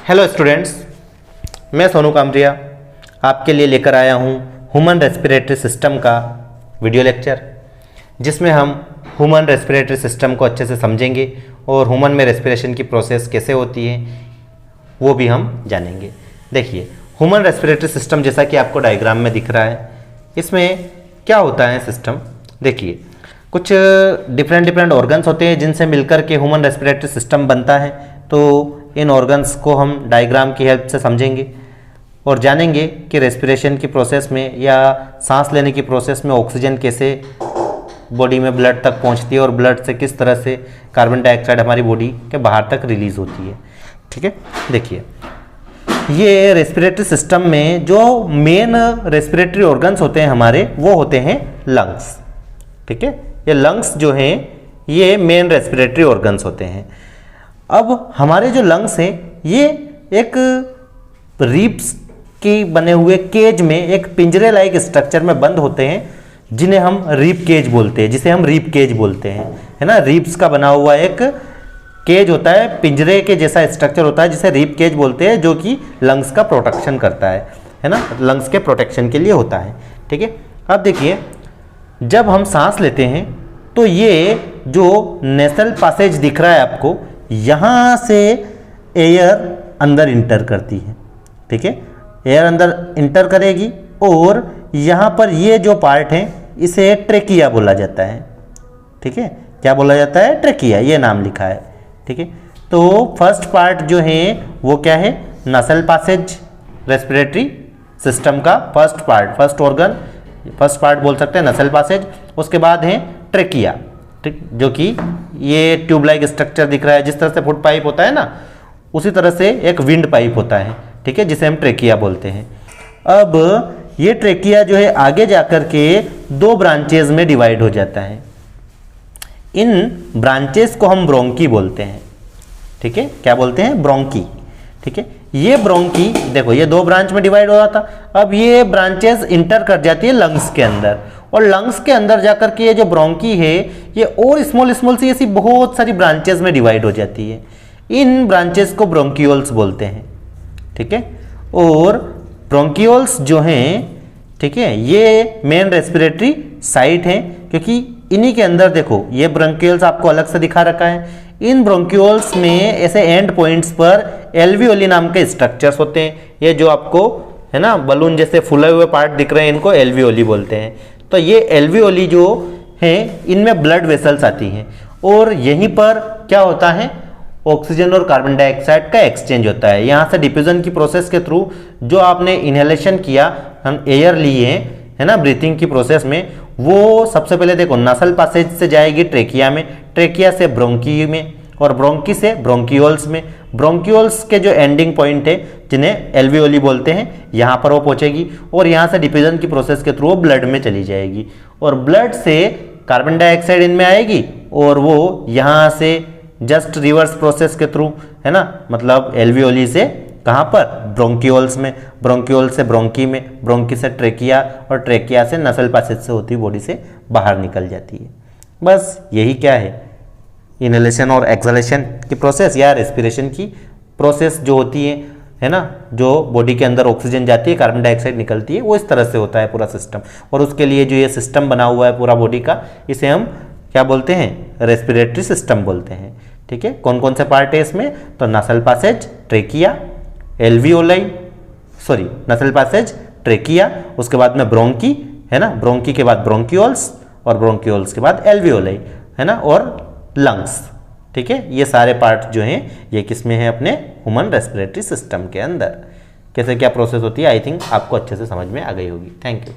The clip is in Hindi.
हेलो स्टूडेंट्स, मैं सोनू कामरिया आपके लिए लेकर आया हूँ ह्यूमन रेस्पिरेटरी सिस्टम का वीडियो लेक्चर, जिसमें हम ह्यूमन रेस्पिरेटरी सिस्टम को अच्छे से समझेंगे और ह्यूमन में रेस्पिरेशन की प्रोसेस कैसे होती है वो भी हम जानेंगे। देखिए, ह्यूमन रेस्पिरेटरी सिस्टम जैसा कि आपको डायग्राम में दिख रहा है, इसमें क्या होता है सिस्टम। देखिए, कुछ डिफरेंट ऑर्गन्स होते हैं जिनसे मिलकर के ह्यूमन रेस्पिरेटरी सिस्टम बनता है। तो इन ऑर्गन्स को हम डायग्राम की हेल्प से समझेंगे और जानेंगे कि रेस्पिरेशन की प्रोसेस में या सांस लेने की प्रोसेस में ऑक्सीजन कैसे बॉडी में ब्लड तक पहुंचती है और ब्लड से किस तरह से कार्बन डाइऑक्साइड हमारी बॉडी के बाहर तक रिलीज होती है। ठीक है, देखिए, ये रेस्पिरेटरी सिस्टम में जो मेन रेस्पिरेटरी ऑर्गन्स होते हैं हमारे, वो होते हैं लंग्स। ठीक है, ये लंग्स जो हैं ये मेन रेस्पिरेटरी ऑर्गन्स होते हैं। अब हमारे जो लंग्स हैं ये एक रिब्स की बने हुए केज में, एक पिंजरे लाइक स्ट्रक्चर में बंद होते हैं, जिन्हें हम रिब केज बोलते हैं, जिसे हम रिब केज बोलते हैं, है ना। रिब्स का बना हुआ एक केज होता है, पिंजरे के जैसा स्ट्रक्चर होता है, जिसे रिब केज बोलते हैं, जो कि लंग्स का प्रोटेक्शन करता है ना, लंग्स के प्रोटेक्शन के लिए होता है। ठीक है, अब देखिए, जब हम सांस लेते हैं तो ये जो नेसल पैसेज दिख रहा है आपको, यहाँ से एयर अंदर इंटर करती है। ठीक है, एयर अंदर इंटर करेगी और यहाँ पर ये जो पार्ट है इसे ट्रेकिया बोला जाता है। ठीक है, क्या बोला जाता है? ट्रेकिया, ये नाम लिखा है। ठीक है, तो फर्स्ट पार्ट जो है वो क्या है? नसल पैसेज, रेस्पिरेटरी सिस्टम का first part, first organ, first part बोल सकते हैं नसल पैसेज। उसके बाद है ट्रेकिया, ठीक, जो कि ये ट्यूब लाइक स्ट्रक्चर दिख रहा है, जिस तरह से फुट पाइप होता है ना, उसी तरह से एक विंड पाइप होता है। ठीक है, जिसे हम ट्रेकिया बोलते हैं। अब ये ट्रेकिया जो है आगे जाकर के दो ब्रांचेज में डिवाइड हो जाता है। इन ब्रांचेस को हम ब्रोंकी बोलते हैं। ठीक है, क्या बोलते हैं? ब्रोंकी। ठीक है, ये ब्रोंकी देखो, ये दो ब्रांच में डिवाइड हो रहा था, अब ये ब्रांचेस इंटर कर जाती है लंग्स के अंदर, और लंग्स के अंदर जाकर के ये जो ब्रोंकी है ये और स्मॉल सी ऐसी बहुत सारी ब्रांचेस में डिवाइड हो जाती है। इन ब्रांचेस को ब्रोंकियोल्स बोलते हैं। ठीक है, और ब्रोंकियोल्स जो हैं, ठीक है, ये मेन रेस्पिरेटरी साइट हैं, क्योंकि इन्हीं के अंदर देखो, ये ब्रोंकियोल्स आपको अलग से दिखा रखा है। इन ब्रोंकियोल्स में ऐसे एंड पॉइंट्स पर एल्वियोली नाम के स्ट्रक्चर्स होते हैं। ये जो आपको है ना बलून जैसे फूले हुए पार्ट दिख रहे हैं, इनको एल्वियोली बोलते हैं। तो ये एल्वियोली जो हैं, इनमें ब्लड वेसल्स आती हैं, और यहीं पर क्या होता है? ऑक्सीजन और कार्बन डाइऑक्साइड का एक्सचेंज होता है। यहाँ से डिफ्यूजन की प्रोसेस के थ्रू जो आपने इनहेलेशन किया, हम एयर लिए हैं, है ना, ब्रीथिंग की प्रोसेस में, वो सबसे पहले देखो नसल पैसेज से जाएगी ट्रेकिया में, ट्रेकिया से ब्रोंकी में, और ब्रोंकी से ब्रोंकियोल्स में। ब्रोंकियोल्स के जो एंडिंग पॉइंट है, जिन्हें एल्वियोली बोलते हैं, यहाँ पर वो पहुंचेगी, और यहाँ से डिफ्यूजन की प्रोसेस के थ्रू वो ब्लड में चली जाएगी, और ब्लड से कार्बन डाइऑक्साइड इनमें आएगी, और वो यहाँ से जस्ट रिवर्स प्रोसेस के थ्रू, है ना, मतलब एल्वियोली से कहाँ पर? ब्रोंकियोल्स में, ब्रोंकियोल से ब्रोंकी में, ब्रोंकी से ट्रेकिया, और ट्रेकिया से नसल पैसेज से होती बॉडी से बाहर निकल जाती है। बस यही क्या है? इनहेलेशन और एक्सहेलेशन की प्रोसेस या रेस्पिरेशन की प्रोसेस जो होती है ना, जो बॉडी के अंदर ऑक्सीजन जाती है, कार्बन डाइऑक्साइड निकलती है, वो इस तरह से होता है पूरा सिस्टम। और उसके लिए जो ये सिस्टम बना हुआ है पूरा बॉडी का, इसे हम क्या बोलते हैं? रेस्पिरेटरी सिस्टम बोलते हैं। ठीक है, कौन कौन से पार्ट है इसमें? तो नसल पैसेज, ट्रेकिया, एल्वियोलाई, सॉरी, नसल पैसेज, ट्रेकिया, उसके बाद में ब्रोंकी, है ना, ब्रोंकी के बाद ब्रोंकियोल्स, और ब्रोंकियोल्स के बाद एल्वियोलाई, है ना, और लंग्स। ठीक है, ये सारे पार्ट जो हैं ये किस में है? अपने ह्यूमन रेस्पिरेटरी सिस्टम के अंदर। कैसे क्या प्रोसेस होती है, आई थिंक आपको अच्छे से समझ में आ गई होगी। Thank you.